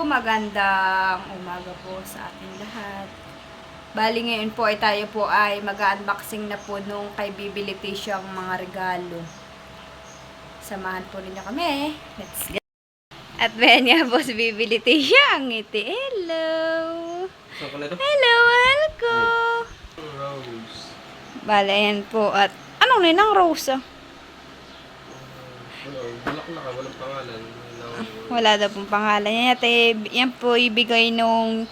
Magandang umaga po sa ating lahat. Bali ngayon po ay tayo po ay mag-unboxing na po nung kay Bibi Leticia ang mga regalo. Samahan po ninyo kami. Let's go! At ben nga po si Bibi Leticia ang ngiti. Hello! Hello, ko! Rose. Bali, ayan po. At anong ninang Rose? Bulak-laka, walang pangalan. Wala daw pong pangalan. Yan po ibigay nung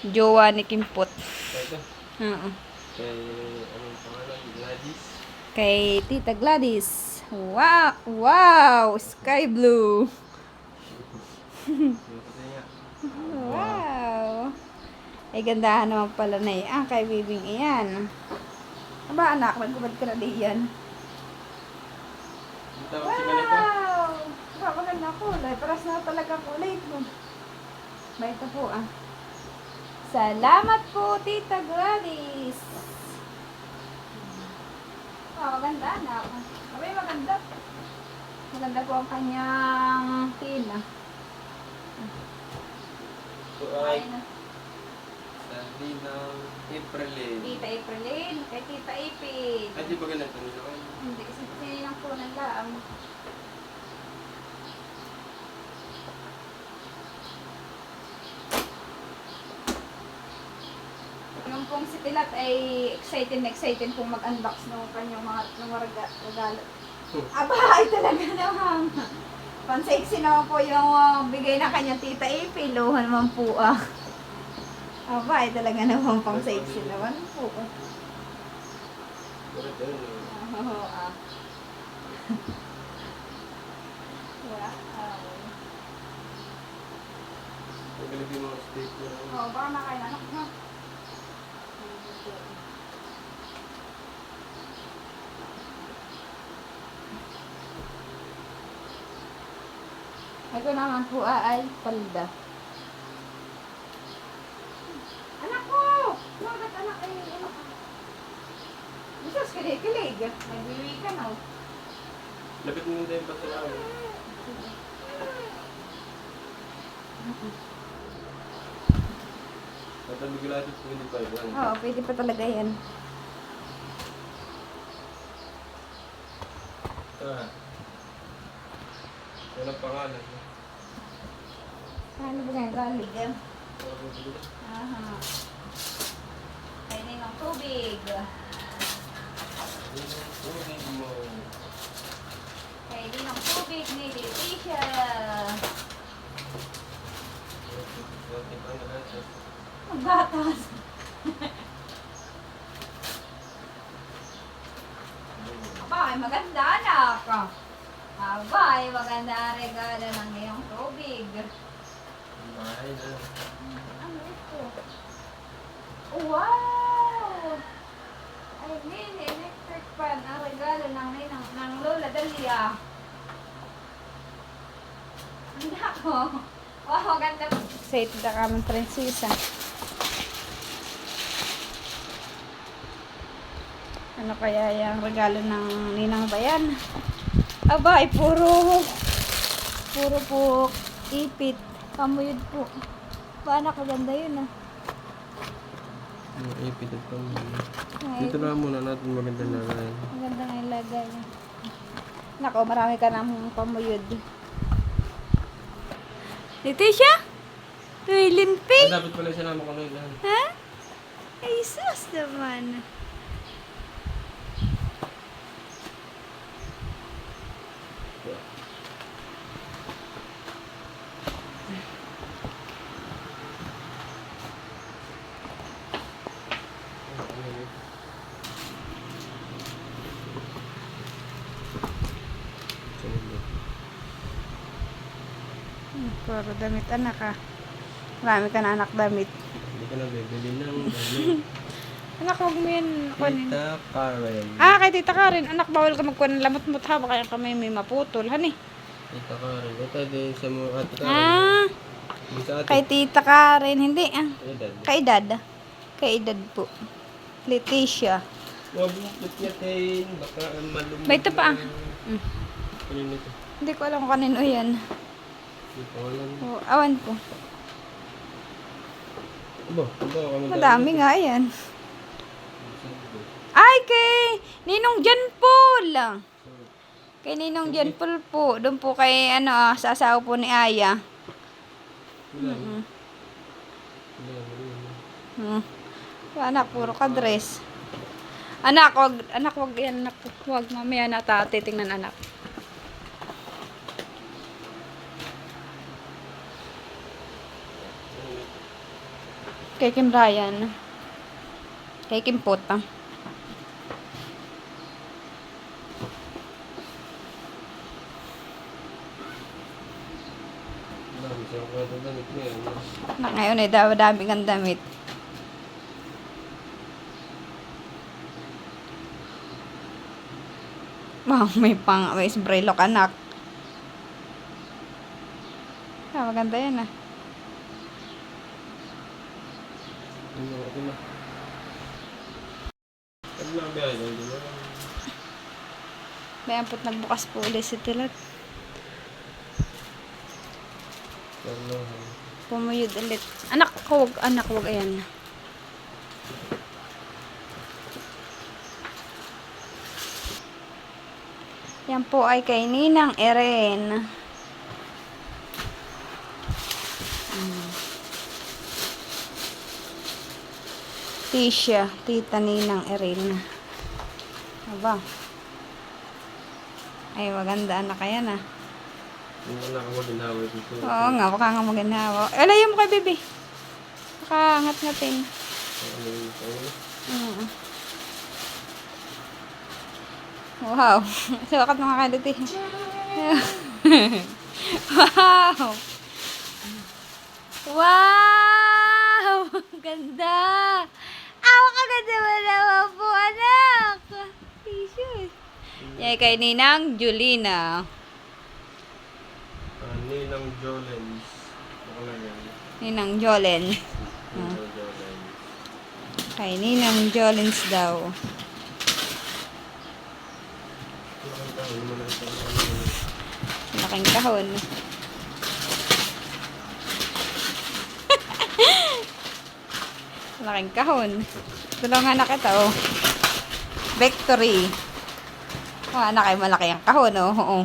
jowa ni Kimpot. Ito. Oo. Kay, anong pangalan? Gladys. Kay Tita Gladys. Wow! Wow! Sky blue. Wow! Ay, gandahan naman pala na yan. Kay Bibing iyan. Aba, anak, magkabad ka na diyan. Wow! Maganda kulay. Paras na talaga kulay mo. Ba, ito po ah. Salamat po, Tita Gladys. Maganda anak. Abay, maganda. Maganda po ang kanyang tila. Ito ay sabi ng Aprilin. Tita Aprilin, kay Tita Ipin. Ay, di ba ganito nila? Hindi, kasi sininang po ng laam. Yung pong si Pilat ay excited pong mag-unbox ng kanyang mga regalo. Aba, ay talaga naman. Pansexy naman po yung bigay ng kanyang Tita Ipin. Luhan naman po ah. Aba, ay talaga naman pang sexy naman po. Oo, ah. Wow. Nagalagay mga sticker. Oo, baka nakailanok na. Ito naman po ay palda. Anak ko! Bakit anak ay ano ka? Bisos, kilig-kilig. Nagbiwi ka na. Lapit mo din ba sila? Tatanong Gladys 25 lang. Oo, pwede pa talaga yan. Ito ha. Walang pangalan. Ano ba ganyan? Galig yan? Aha. Kainin ng tubig. Unin mo. Kainin ng tubig ni Leticia. Magbatas. Aba, ay maganda anak. Aba, ay maganda ang regalo ng iyong tubig. Bahay na. Ano ito? Wow! Ay, mini electric fan. Ang regalo ng Lola Dalia. Ang dako. Wow, maganda. Excited na kami, prinsesa. Ano kaya yung regalo ng Ninang Bayan? Aba, ay puro po ipit. Pamuyod po. Ba, anak, maganda yun ah. Ipit at pamilya. Dito na muna natin maganda na rin. Maganda nga yung lagay. Nako, marami ka ng pamuyod. Leticia? Uy, limpi? Dapat pala siya naman kami lang. Ha? Ay, sus naman. Puro damit anak ah. Marami ka na anak damit. Hindi ka na bibili ng Anak, huwag mo yan kunin. Tita Karen. Ah, kay Tita Karen. Anak, bawal ka magkuha ng lamot-mut ha. Baka kami may maputol. Hani? Tita Karen. Ito din sa mga ate Karen. Ah, Yung sa ate. kay Tita Karen. Hindi ah. Edad. Kay edad. Kay edad po. Leticia. Huwag mong pityatin. Baka malumog. Ba, ito pa, ah. na. Kanino ito? Hindi ko alam kung kanino yan. Hindi ko alam. Oh, awan ko. Aba, aba, Madami nga yan. Ay, kay Ninong Jan Paul. Kay Ninong Jan Paul po. Doon po kay, sa asawa po ni Aya. Anak, puro ka-dress. Anak, wag yan, anak. Wag, mamaya na titingnan, anak. Kay Kim Ryan. Kay Kim Pota. Na ngayon ay dami kang damit. Wow, may umbrella ka, anak. Maganda yan, ah. May ampot nagbukas po ulit si Tilat. Pumuyod ulit. Anak, wag, ayan. Yan po ay kay Ninang Eren. Tisha, tita Ninang Eren. Aba. Ay, maganda anak kaya na. Wala ka maginhawa dito. Oo nga, baka nga maginhawa. Alayo mo kay Bibi. Baka ngat-ngatin. Wow. Sukat mga kaliti. Wow. Wow! Ganda! Kaganda mo naman po, anak! Jesus! Yan kay Ninang Julina. Ninang Jolens. Ako lang yan. Ninang Jolen. Ninang Jolens. Kay Ninang Jolens daw. Laking kahon. Laking kahon. Tulungan na kita, oh. Victory. Oh, anak ay malaki ang kahon, oh. Oo.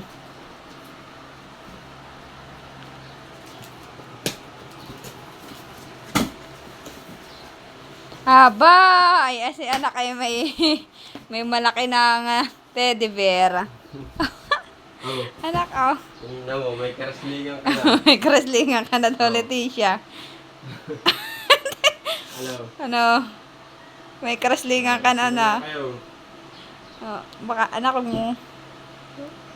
Aba! Ay, si anak ay may malaki ng teddy bear. Oh. Anak, oh. Tingnan mo, may karaslingan ka na. May karaslingan ka na daw, Leticia. Hello. May karaslingan ka na, anak. Kayo. Oh, baka anak mo.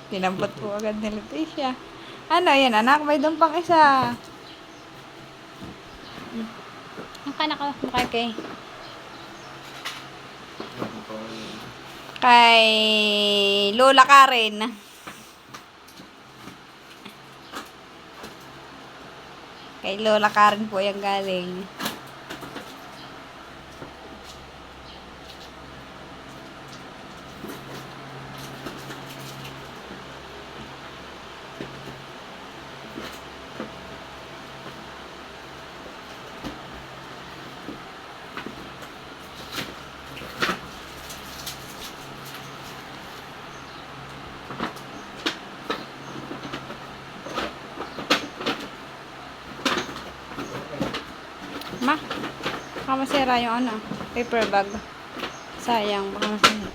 Tinambot po agad ni Leticia. Yan, anak? May doon pang isa. Ang kanak ko, kay Lola Karen. Kay Lola Karen po yung galing. Ma, baka masira yung paper bag. Sayang, baka masira.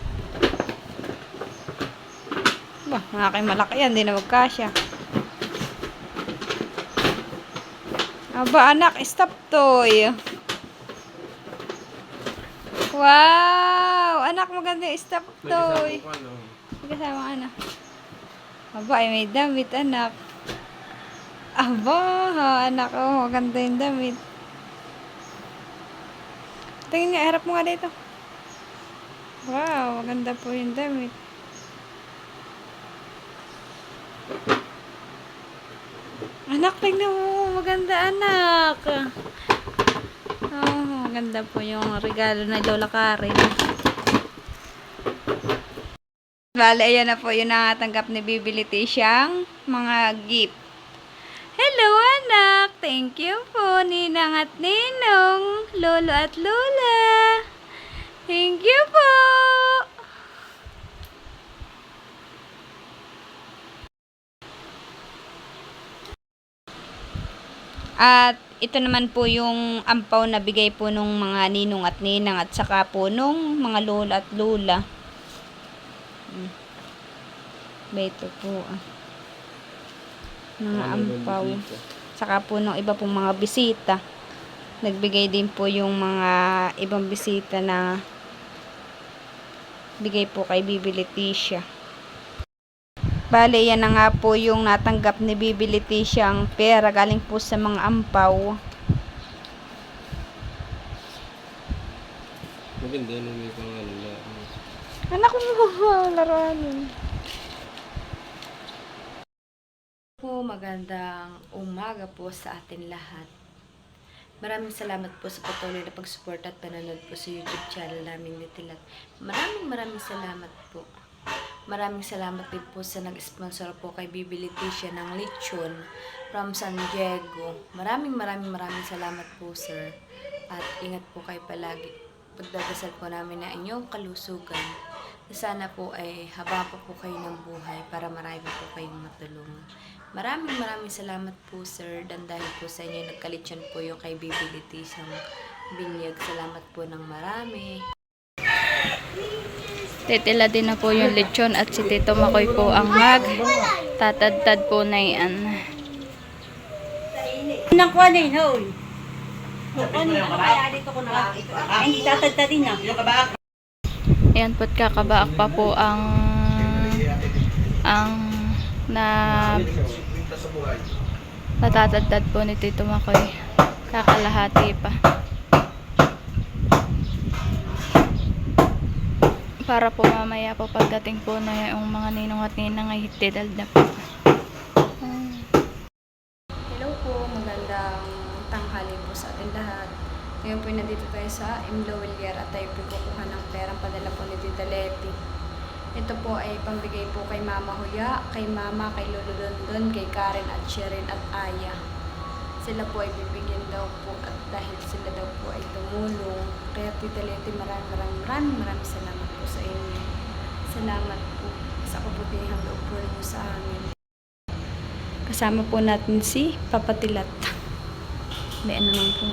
Ba, malaki yan, hindi na magkasya. Aba, anak, stop toy. Wow! Anak, maganda yung stop toy. May kasama anak. Aba, ay may damit, anak. Aba, anak, oh, maganda yung damit. Tingin nga, harap mo nga dito. Wow, maganda po yung damit. Anak, tingnan mo. Maganda, anak. Oh, maganda po yung regalo na Lola Karen. Bale, ayan na po yung nakatanggap ni Bibility siyang mga gift. Hello, anak! Thank you po, Ninang at Ninong, Lolo at Lola. Thank you po! At ito naman po yung ampaw na bigay po nung mga ninong at ninang at saka po nung mga lola at lola. Ito po. Mga ampaw. Saka po nung iba pong mga bisita. Nagbigay din po yung mga ibang bisita na bigay po kay Bibi Leticia. Bale, yan na nga po yung natanggap ni Bibi Leticia ang pera galing po sa mga ampaw. Maganda nung may pangalan na. Anak mo, laruan. Po, magandang umaga po sa atin lahat. Maraming salamat po sa patuloy na pag-support at panonood po sa YouTube channel namin ni Tilat. Maraming salamat po. Maraming salamat din po sa nag-sponsor po kay Bibi Leticia ng lechon from San Diego. Maraming salamat po, sir. At ingat po kayo palagi. Pagdadasal po namin na inyong kalusugan. Sana po ay haba pa po kayo ng buhay para marami po kayong matulungan. Maraming salamat po, sir. Dan dahil po sa inyo nagkalitsyon po yung kay Bibi Leticia ng binyag. Salamat po ng marami. Titila din na po yung lechon at si Tito Makoy po ang tatadtad po na yan. Nang kuhanin, hoy. Kuhanin, kaya dito ko na. Hindi tatagtadin na. Ayan po't kakabaak pa po ang natatadtad po ni Tito Makoy. Kakalahati pa. Para po mamaya po pagdating po na yung mga ninong at ninang ay hitidal na po. Hello po, magandang tanghali po sa ating lahat. Ngayon po nandito tayo sa Imlo Villar at tayo po kukuha ng perang padala po ni Tita Leti. Ito po ay pambigay po kay Mama Huya, kay Mama, kay Lolo Dondon, kay Karen at Sherin at Aya. Sila po ay bibigyan daw po at dahil sila daw po ay tumulong. Kaya Tita Leti, maraming salamat po sa inyo. Salamat po sa kabutihang loob po niyo sa amin. Kasama po natin si Papa Tilat. May ano naman po.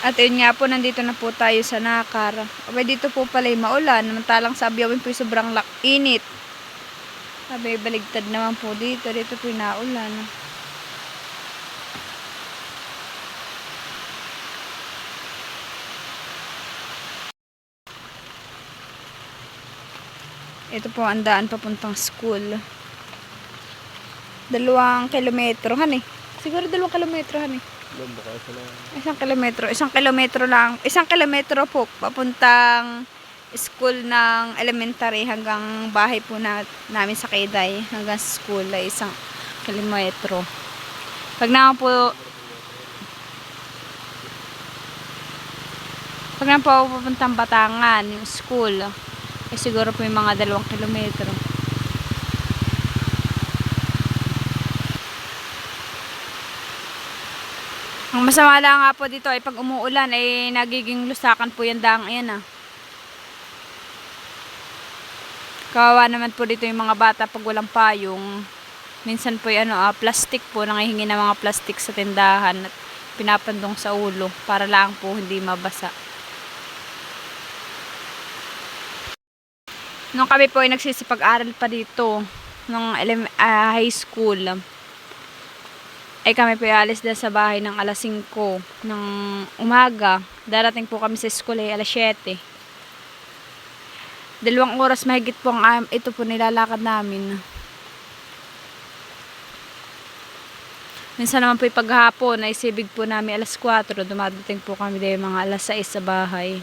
At yun nga po, nandito na po tayo sa Nakar. Abay, dito po pala yung maulan. Namantalang sa Abiyawin po yung sobrang init. Abay, baligtad naman po dito. Dito po yung naulan. Ito po ang daan papuntang school. 2 kilometro, han eh. Siguro 2 kilometro, han eh. 1 kilometro. 1 kilometro lang. 1 kilometro po papuntang school ng elementary hanggang bahay po namin sa Kayday, hanggang sa school ay 1 kilometro. Pag naman po ako pupuntang Batangan, yung school, ay siguro po yung mga 2 kilometro. Ang masama lang nga po dito ay pag umuulan ay nagiging lusakan po yung daang yan Kawawa naman po dito yung mga bata pag walang payong. Minsan po yung plastic po, nangihingi ng mga plastic sa tindahan at pinapandong sa ulo para lang po hindi mabasa. Nung kami po ay nagsisipag-aral pa dito, nung high school, ay kami po alis dahil sa bahay ng alas 5 ng umaga. Darating po kami sa school ay alas 7. 2 oras mahigit po ito po nilalakad namin. Minsan naman po paghapon ay sibig po namin alas 4. Dumadating po kami dahil mga alas 6 sa bahay.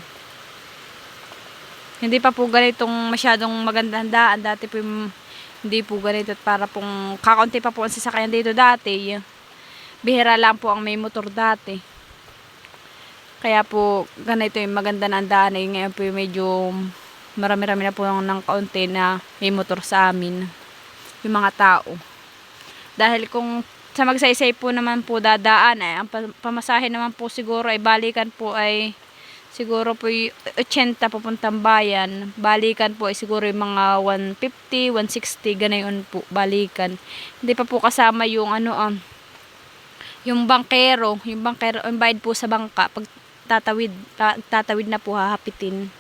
Hindi pa po ganitong masyadong magandang daan. Dati po hindi po ganito at para pong kakaunti pa po ang sasakyan dito dati. Bihira lang po ang may motor dati. Kaya po ganito yung maganda na ang daan. Ngayon po yung medyo marami-rami na po ng kaunti na may motor sa amin. Yung mga tao. Dahil kung sa magsaysay po naman po dadaan ang pamasahe naman po siguro ay balikan po ay siguro po 80 papuntang bayan. Balikan po ay siguro yung mga 150, 160 ganayon po balikan. Hindi pa po kasama yung yung bangkero, ang bayad po sa bangka pag tatawid na po hahapitin.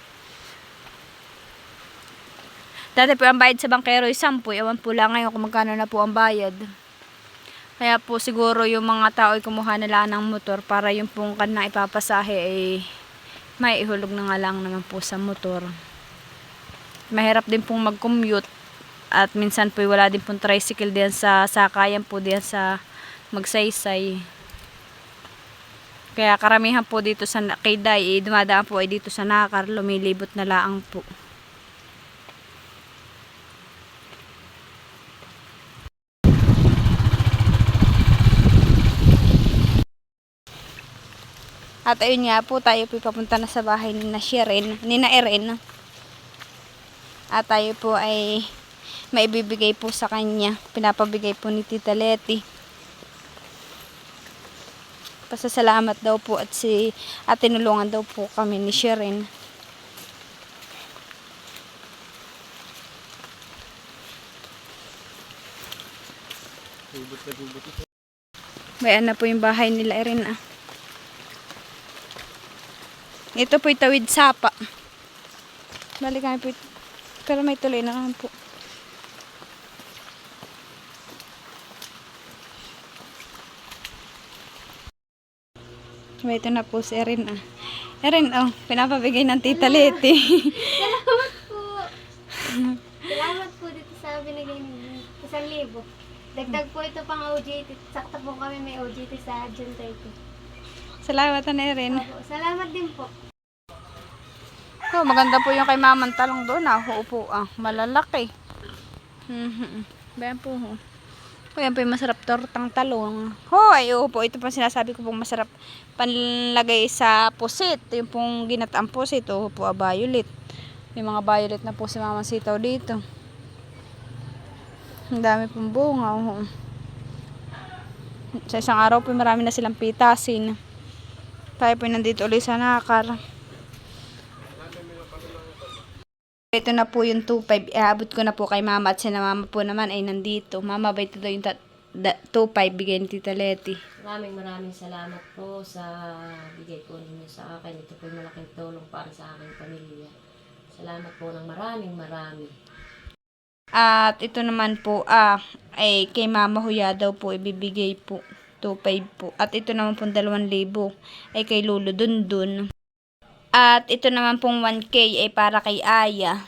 Dati po ang bayad sa bangkero ay 10, ewan po lang ngayon kung magkano na po ang bayad. Kaya po siguro yung mga tao ay kumuha nila ng motor para yung pong kanang ipapasahe ay may ihulog na nga lang naman po sa motor. Mahirap din pong mag-commute at minsan po wala din pong tricycle diyan sa sakayan po diyan sa magsaysay. Kaya karamihan po dito sa Kayday dumadaan po ay dito sa Nakar, lumilibot na laang po. At ayun nga po, tayo po papunta na sa bahay ni na Erin. At tayo po ay maibibigay po sa kanya. Pinapabigay po ni Tita Leti. Pasasalamat daw po at tinulungan daw po kami ni Sherin. Bayan na po yung bahay nila Erin Ito po'y tawid sapa. Balik kami po. Pero may tuloy na naman po. Ito na po si Erin Erin, pinapabigay ng Tita Leti. Salamat po. Salamat po dito sa binigay niyo. 1,000. Dagdag po ito pang OJT. Sakta po kami may OJT sa June 30. Salamat na Erin. Opo, salamat din po. Maganda po yung kay Mamang talong doon Upo malalaki. Bayan po Yan po yung masarap tortang talong. Ay upo. Ito po sinasabi ko pong masarap panlagay sa pusit. Yung pong ginataang pusit. Upo violet. May mga violet na po si Mamang sitaw dito. Ang dami pong bunga. Sa isang araw po marami na silang pitasin. Tayo po nandito ulit sa Nakar. Ito na po yung 2.5. Iabot ko na po kay Mama at si Mama po naman ay nandito. Mama, ba ito yung 2.5 bigay ni Tita Leti? Maraming salamat po sa bigay po ninyo sa akin. Ito po yung malaking tulong para sa aking pamilya. Salamat po ng maraming. At ito naman po ay kay Mama Huya daw po ibibigay po 2.5 po. At ito naman pong 2,000 ay kay Lolo Dundun. At ito naman pong 1K ay para kay Aya.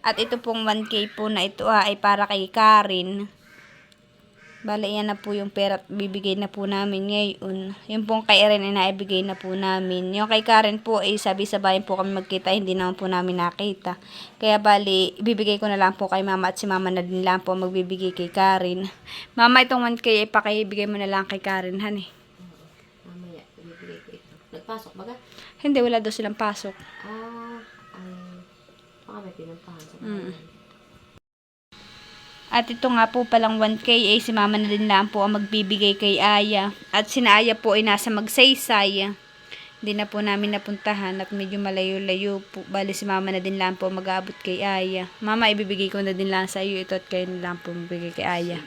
At ito pong 1K po na ito ay para kay Karen. Bale, yan na po yung pera at bibigay na po namin ngayon. Yung pong kay Erin ay naibigay na po namin. Yung kay Karen po ay sabi-sabayan po kami magkita, hindi naman po namin nakita. Kaya bali, ibibigay ko na lang po kay mama at si mama na din lang po magbibigay kay Karen. Mama, itong 1K ay pakibigay mo na lang kay Karen, honey. Mamaya, ibibigay ko ito. Nagpasok baga? Hindi, wala daw silang pasok. Baka may pinampahan sa bahay. At ito nga po palang 1K ay si mama na din lang po ang magbibigay kay Aya. At si Aya po ay nasa Magsaysay. Hindi na po namin napuntahan at medyo malayo-layo po. Bali si mama na din lang po mag-aabot kay Aya. Mama, ibibigay ko na din lang sa iyo ito at kayo na lang po magbigay kay Aya.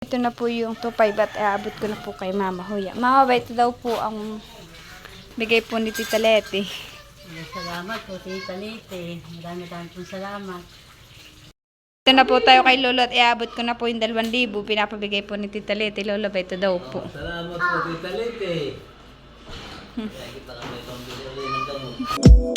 Ito na po yung 2.5 at aabot ko na po kay Mama Hoya. Mama, ba ito daw po ang bigay po ni Tita Leti. Salamat po, Tita Lete. Marami-dami pong salamat. Ito na po tayo kay Lolo at iabot ko na po yung 2,000. Pinapabigay po ni Tita Leti. Lolo, ba ito daw po. Salamat po, Tita Lete. Kaya kita kami itong bigyan ng gamot.